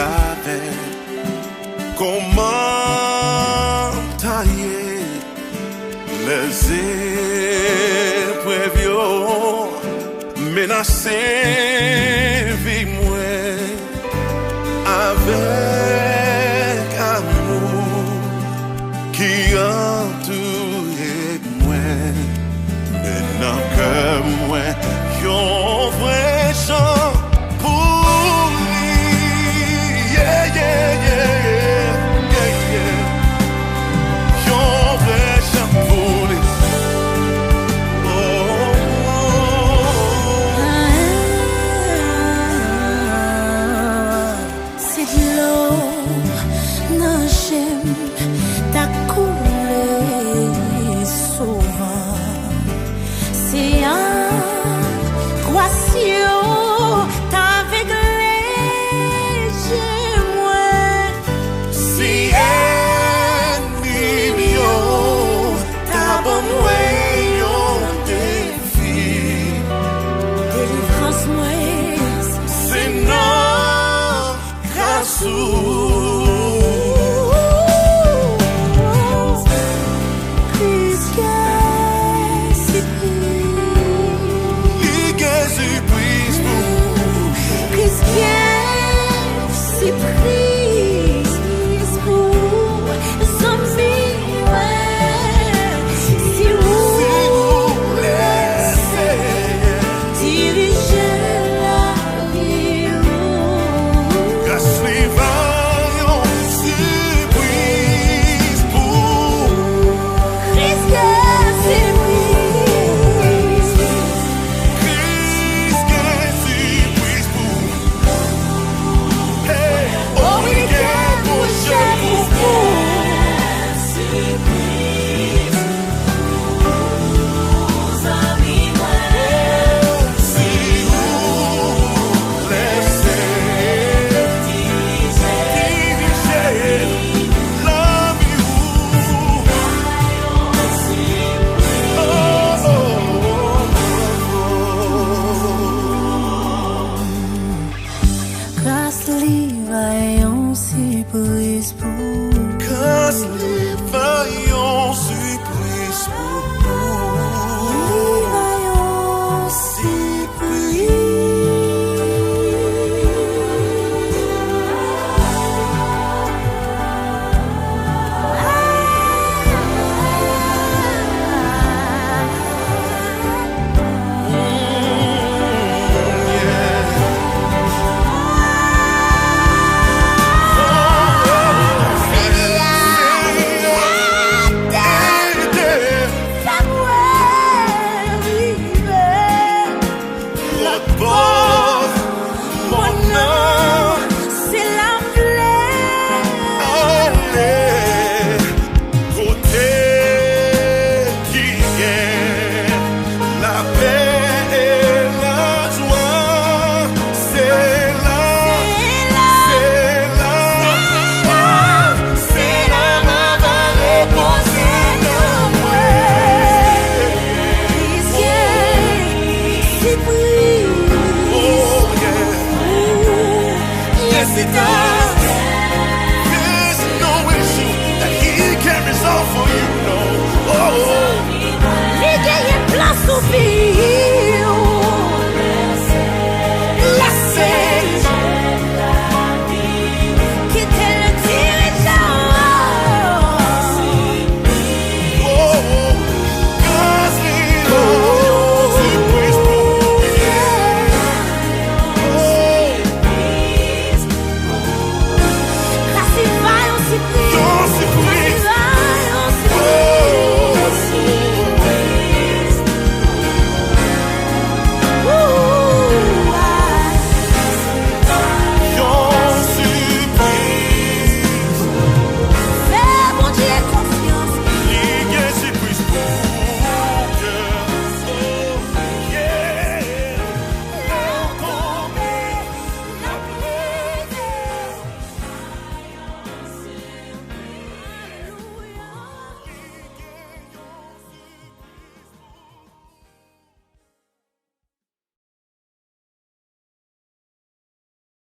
savais comment tailler les épreuves menacer vie moi avec amour qui entoure moi maintenant que moi yon vrai chant pour lui yeah yeah yeah yeah yeah yon vrai chant pour lui c'est de l'eau non j'aime ta coulé souvent c'est un Quasio t'avec les moi si ennemi ta bonne way yon défi délivrance moi c'est non grâce Yes, it does. There's no issue that he can't resolve for you, no. Oh.